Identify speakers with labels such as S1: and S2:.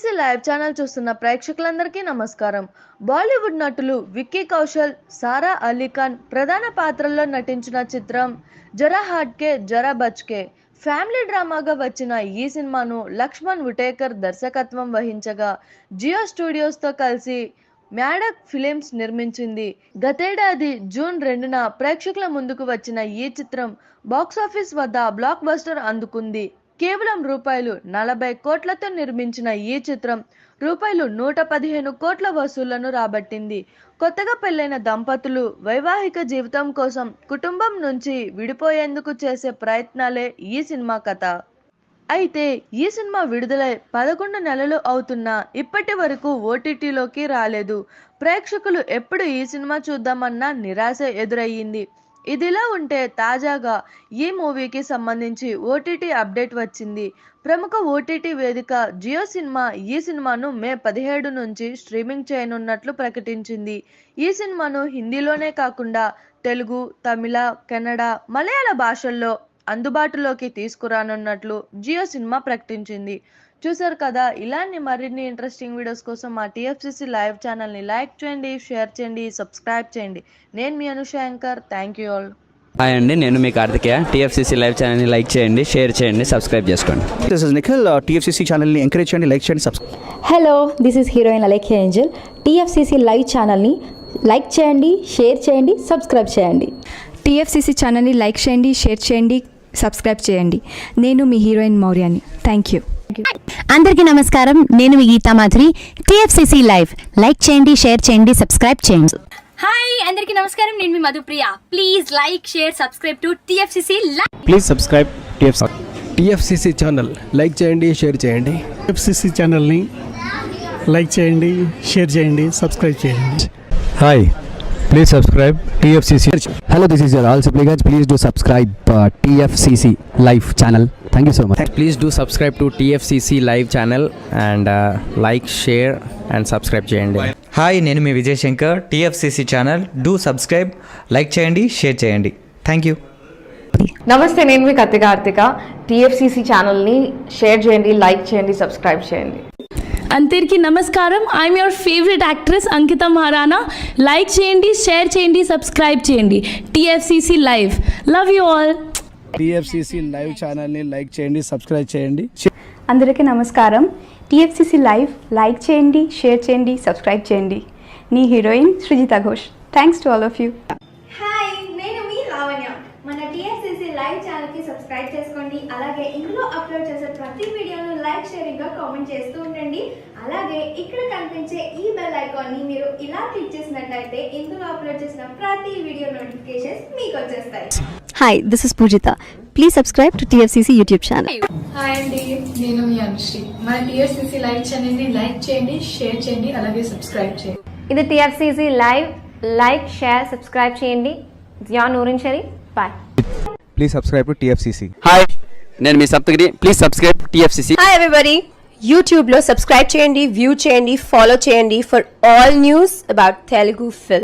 S1: TFCC live channel చూస్తున్న ప్రేక్షకులందరికీ నమస్కారం. బాలీవుడ్ నటులు విక్కీ కౌశల్, సారా అలీ ఖాన్ ప్రధాన పాత్రల్లో నటించిన చిత్రం జరా హట్కే జరా బచ్కే ఫ్యామిలీ డ్రామాగా వచ్చిన ఈ సినిమాను లక్ష్మణ్ ఉటేకర్ దర్శకత్వం వహించగా జియో స్టూడియోస్తో కలిసి మ్యాడక్ ఫిలిమ్స్ నిర్మించింది. గతేడాది జూన్ 2న ప్రేక్షకుల ముందుకు వచ్చిన ఈ చిత్రం బాక్సాఫీస్ వద్ద బ్లాక్ బస్టర్ అందుకుంది. కేవలం ₹40 కోట్లతో నిర్మించిన ఈ చిత్రం ₹115 కోట్ల వసూళ్లను రాబట్టింది. కొత్తగా పెళ్లైన దంపతులు వైవాహిక జీవితం కోసం కుటుంబం నుంచి విడిపోయేందుకు చేసే ప్రయత్నాలే ఈ సినిమా కథ. అయితే ఈ సినిమా విడుదలై 11 నెలలు అవుతున్నా ఇప్పటి వరకు ఓటీటీలోకి రాలేదు. ప్రేక్షకులు ఎప్పుడు ఈ సినిమా చూద్దామన్న నిరాశ ఎదురయ్యింది. ఇదిలా ఉంటే తాజాగా ఈ మూవీకి సంబంధించి ఓటీటీ అప్డేట్ వచ్చింది. ప్రముఖ ఓటీటీ వేదిక జియో సినిమా ఈ సినిమాను మే 17 నుంచి స్ట్రీమింగ్ చేయనున్నట్లు ప్రకటించింది. ఈ సినిమాను హిందీలోనే కాకుండా తెలుగు, తమిళ, కన్నడ, మలయాళ భాషల్లో అందుబాటులోకి తీసుకురానున్నట్లు జియో సినిమా ప్రకటించింది. చూసారు కదా, ఇలాంటి మరిన్ని ఇంట్రెస్టింగ్ వీడియోస్ కోసం మా టీఎఫ్సీసీ లైవ్ ఛానల్ని లైక్ చేయండి, షేర్ చేయండి, సబ్స్క్రైబ్ చేయండి. నేను మీ Anushankar. Thank you all.
S2: Hi అండి, నేను మీ కార్తికేయ. టీఎఫ్సీసీ లైవ్ ఛానల్ని లైక్ చేయండి, షేర్ చేయండి, సబ్స్క్రైబ్ చేసుకోండి.
S3: This is Nikhil. టీఎఫ్సీసీ ఛానల్ని ఎంకరేజ్ చేయండి, లైక్ చేయండి, subscribe.
S4: Hello, this is heroine Alekhya Angel. TFCC live ఛానల్ని లైక్ చేయండి, షేర్ చేయండి, సబ్స్క్రైబ్ చేయండి.
S5: టీఎఫ్సీసీ ఛానల్ని లైక్ చేయండి, షేర్ చేయండి, సబ్స్క్రైబ్ చేయండి. నేను మీ హీరోయిన్ మౌర్యాని. Thank you.
S6: అందరికీ నమస్కారం, నేను మీ Geetha Madhuri. TFCC live like చేయండి, షేర్ చేయండి, సబ్స్క్రైబ్ చేయండి.
S7: హాయ్ అందరికీ నమస్కారం, నేను మీ Madhupriya. Please like, share, subscribe to TFCC live.
S3: Please subscribe
S8: TFCC channel like చేయండి, షేర్ చేయండి.
S9: టీఎఫ్సీసీ ఛానల్ని లైక్ చేయండి, షేర్ చేయండి, సబ్స్క్రైబ్ చేయండి.
S8: Hi, please subscribe TFCC.
S10: Hello, this is your all supplicants. Please do subscribe TFCC live channel. Thank you so much.
S2: Please do subscribe to TFCC live channel and like, share and subscribe చేయండి.
S11: Hi, నేను మీ Vijay Shankar. TFCC channel do subscribe, like చేయండి, share చేయండి. Thank you.
S12: నమస్తే, నేను మీ Karthika. TFCC ఛానల్ని share చేయండి, లైక్ చేయండి, సబ్స్క్రైబ్ చేయండి.
S7: అందరికీ నమస్కారం, I'm your favourite actress Ankita Maharana. Like చేయండి, షేర్ చేయండి, సబ్స్క్రైబ్ చేయండి. TFCC live. Love you all.
S9: TFCC live ఛానల్ని లైక్ చేయండి, సబ్స్క్రైబ్ చేయండి.
S5: అందరికీ నమస్కారం. టీఎఫ్సీసీ లైవ్ లైక్ చేయండి, షేర్ చేయండి, సబ్స్క్రైబ్ చేయండి. నీ heroine Srujitha Ghosh. Thanks to all of you.
S13: Hi, నేను మీ లావణ్య. మన టీఎఫ్సీసీ లైవ్ ఛానల్కి సబ్స్క్రైబ్ చేసుకోండి. అలాగే ఇందులో అప్లోడ్ చేసే ప్రతి వీడియోను లైక్, షేరింగ్గా కామెంట్ చేస్తూ ఉండండి. అలాగే ఇక్కడ కనిపించే ఈ బెల్ ఐకాన్ని మీరు ఇలా క్లిక్ చేసినట్లయితే ఇందులో అప్లోడ్ చేసిన ప్రతి వీడియో నోటిఫికేషన్స్ మీకు వచ్చేస్తాయి.
S6: Hi, this is Poojitha. Please subscribe to TFCC YouTube channel.
S14: Hi అండి, నేను మీ అనుశ్రీ. మన టీఎఫ్సీసీ లైవ్ ఛానల్ని లైక్ చేయండి, షేర్ చేయండి, అలాగే సబ్స్క్రైబ్ చేయండి.
S13: ఇది TFCC live. Like, share, subscribe చేయండి. Zia Noorin Sharif. Bye.
S10: Please subscribe to TFCC.
S2: Hi, నేను మీ Saptagiri. Please subscribe TFCC.
S6: Hi everybody, యూట్యూబ్లో సబ్స్క్రైబ్ చేయండి, వ్యూ చేయండి, ఫాలో చేయండి for all news about Telugu film.